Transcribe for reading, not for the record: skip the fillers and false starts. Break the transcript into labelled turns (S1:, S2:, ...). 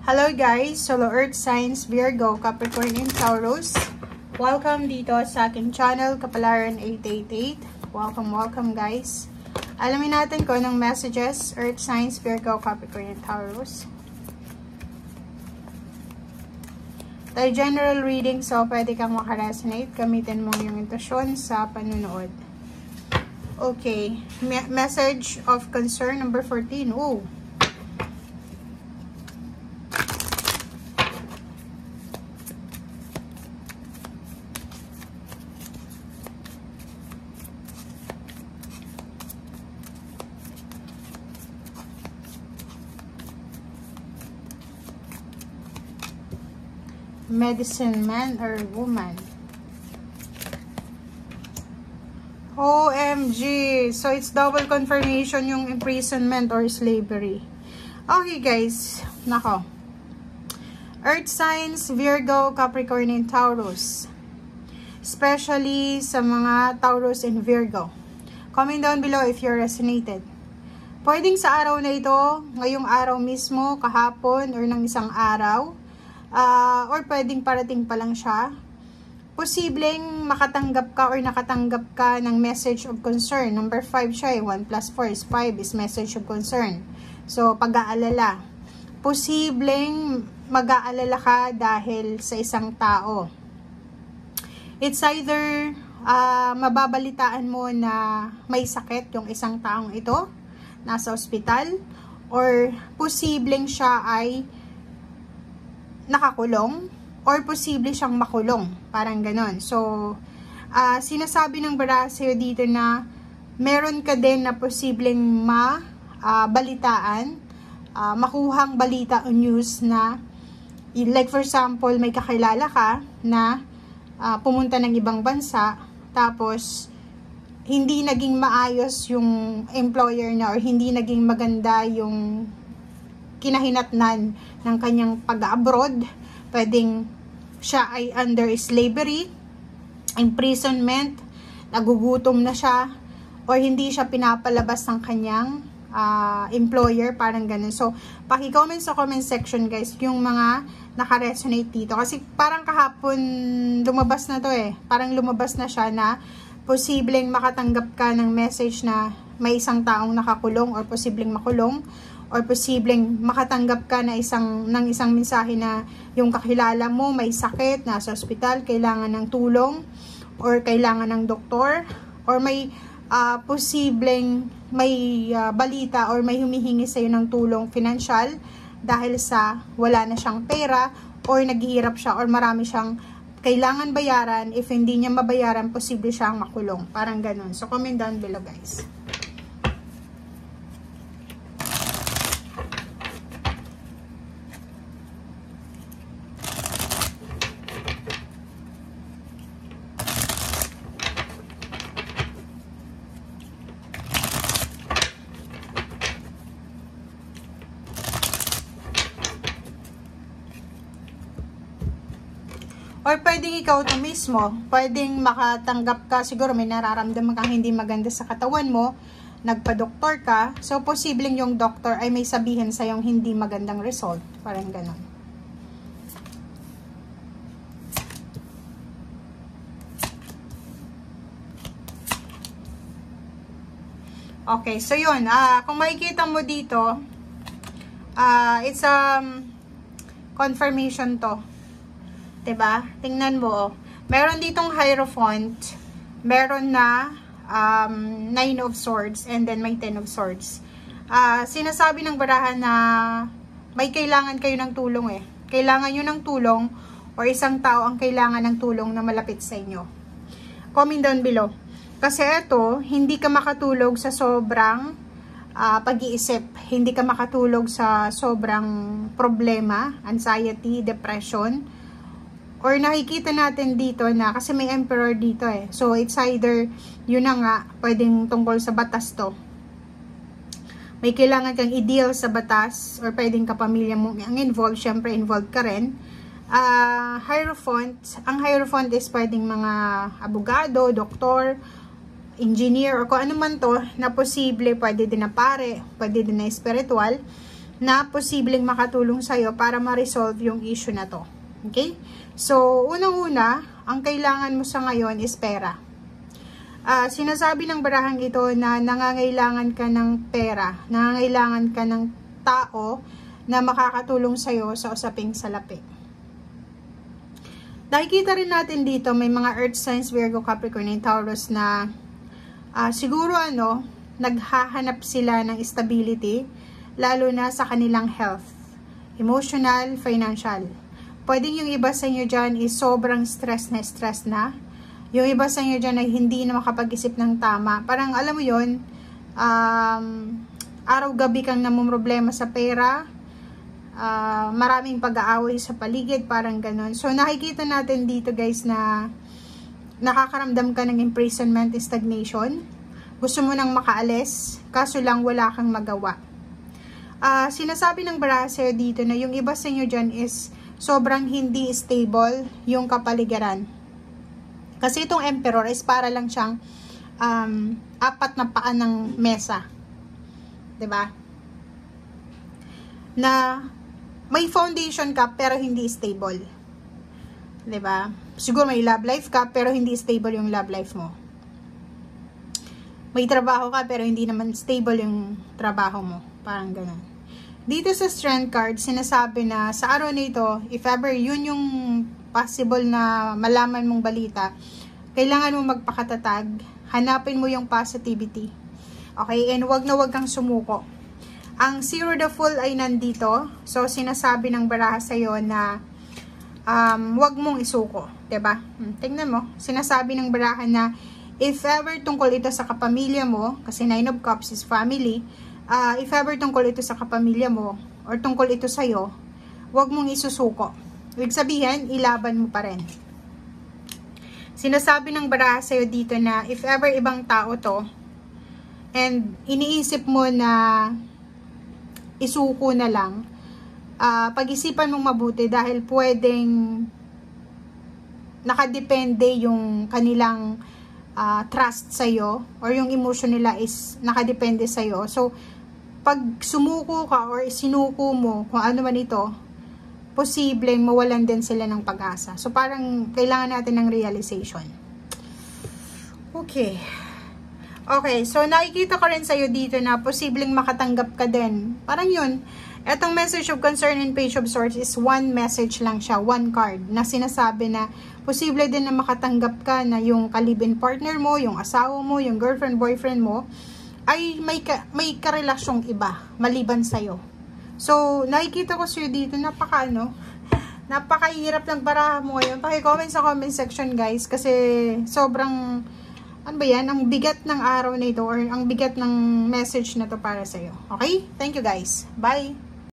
S1: Hello guys, Solo Earth Signs, Virgo, Capricorn, and Taurus. Welcome dito sa aking channel, Kapalaran 888. Welcome guys. Alamin natin kung anong messages, Earth Signs, Virgo, Capricorn, and Taurus. Tayo general reading, so pwede kang makaresonate. Gamitin mo yung intuition sa panunood. Okay, message of concern number 14. Ooh. Medicine man or woman. OMG! So, it's double confirmation yung imprisonment or slavery. Okay, guys. Nako. Earth signs, Virgo, Capricorn, and Taurus. Especially sa mga Taurus and Virgo. Comment down below if you're resonated. Pwedeng sa araw na ito, ngayong araw mismo, kahapon, or ng isang araw, or pwedeng parating pa lang siya. Posibleng makatanggap ka or nakatanggap ka ng message of concern. Number 5 siya eh. 1 plus 4 is 5 is message of concern. So, pag-aalala. Posibleng mag-aalala ka dahil sa isang tao. It's either mababalitaan mo na may sakit yung isang taong ito, nasa ospital, or posibleng siya ay nakakulong or posible siyang makulong, parang ganon. So, sinasabi ng Baraseo dito na meron ka din na posibleng mabalitaan, makuhang balita o news na, like for example, may kakilala ka na pumunta ng ibang bansa, tapos hindi naging maayos yung employer na or hindi naging maganda yung kinahinatnan ng kanyang pag-abroad. Pwedeng siya ay under slavery, imprisonment, nagugutom na siya, or hindi siya pinapalabas ng kanyang employer, parang ganun. So, paki-comment sa comment section guys yung mga naka-resonate dito. Kasi parang kahapon lumabas na to eh. Parang lumabas na siya na posibleng makatanggap ka ng message na may isang taong nakakulong or posibleng makulong, or posibleng makatanggap ka na isang mensahe na yung kakilala mo may sakit, nasa ospital, kailangan ng tulong, or kailangan ng doktor, or may posibleng may balita or may humihingi sa'yo ng tulong financial dahil sa wala na siyang pera, or naghihirap siya, or marami siyang kailangan bayaran. If hindi niya mabayaran, posible siyang makulong. Parang ganun. So, comment down below guys. Or pwedeng ikaw to mismo, pwedeng makatanggap ka, siguro may nararamdaman kang hindi maganda sa katawan mo, nagpa-doktor ka, so posibleng yung doktor ay may sabihin sa yung hindi magandang result, parang ganon. Okay, so yun, kung makikita mo dito, it's confirmation to. Diba? Tingnan mo, oh. Meron ditong Hierophant, meron na 9 of Swords, and then may 10 of Swords. Sinasabi ng barahan na may kailangan kayo ng tulong eh. Kailangan nyo ng tulong, or isang tao ang kailangan ng tulong na malapit sa inyo. Comment down below. Kasi ito, hindi ka makatulog sa sobrang pag-iisip. Hindi ka makatulog sa sobrang problema, anxiety, depression. Or nakikita natin dito na, kasi may emperor dito eh. So, it's either, yun na nga, pwedeng tungkol sa batas to. May kailangan kang i-deal sa batas, or pwedeng kapamilya mo ang involved, syempre involved ka rin. Hierophant, ang Hierophant is pwedeng mga abogado, doktor, engineer, or kung ano man to, na posible, pwede din na pare, pwede din na spiritual, na posibleng makatulong sa'yo para ma-resolve yung issue na to. Okay? So, unang-una, ang kailangan mo sa ngayon is pera. Sinasabi ng barahang ito na nangangailangan ka ng pera, nangangailangan ka ng tao na makakatulong sa'yo sa usaping salapi. Nakikita rin natin dito, may mga earth signs, Virgo, Capricorn, and Taurus na siguro naghahanap sila ng stability, lalo na sa kanilang health, emotional, financial. Pwedeng yung iba sa inyo dyan is sobrang stress na. Yung iba sa inyo dyan ay hindi na makapag-isip ng tama. Parang alam mo yun, araw-gabi kang namumroblema sa pera, maraming pag-aaway sa paligid, parang ganun. So nakikita natin dito guys na nakakaramdam ka ng imprisonment, stagnation. Gusto mo nang makaalis, kaso lang wala kang magawa. Sinasabi ng baraha sa'yo dito na yung iba sa inyo dyan is sobrang hindi stable yung kapaligiran. Kasi itong emperor is para lang siyang apat na paa ng mesa. 'Di ba? Na may foundation ka pero hindi stable. 'Di ba? Siguro may love life ka pero hindi stable yung love life mo. May trabaho ka pero hindi naman stable yung trabaho mo. Parang gano'n. Dito sa Strength card, sinasabi na sa araw na ito, if ever yun yung possible na malaman mong balita, kailangan mo magpakatatag, hanapin mo yung positivity. Okay? And wag na wag kang sumuko. Ang Zero the Fool ay nandito. So, sinasabi ng baraha sa'yo na wag mong isuko. Diba? Tingnan mo. Sinasabi ng baraha na if ever tungkol ito sa kapamilya mo, kasi Nine of Cups is family, if ever tungkol ito sa kapamilya mo, or tungkol ito sa'yo, wag mong isusuko. Ibig sabihin, ilaban mo pa rin. Sinasabi ng baraha sa'yo dito na if ever ibang tao to, and iniisip mo na isuko na lang, pag-isipan mong mabuti dahil pwedeng nakadepende yung kanilang trust sa'yo, or yung emotion nila is nakadepende sa'yo. So, pag sumuko ka or sinuko mo kung ano man ito, posibleng mawalan din sila ng pag-asa. So, parang kailangan natin ng realization. Okay. Okay, so nakikita ko rin sa'yo dito na posibleng makatanggap ka din. Parang yun. Etong message of concern and page of swords is one message lang siya, one card, na sinasabi na posible din na makatanggap ka na yung kalibin partner mo, yung asawa mo, yung girlfriend, boyfriend mo, ay may karelasyong iba, maliban sa'yo. So, nakikita ko sa'yo dito, napakahirap ng baraha mo ngayon. Paki-comment sa comment section guys, kasi sobrang, ano ba yan, ang bigat ng araw na ito, or ang bigat ng message na to para sa'yo. Okay? Thank you guys. Bye!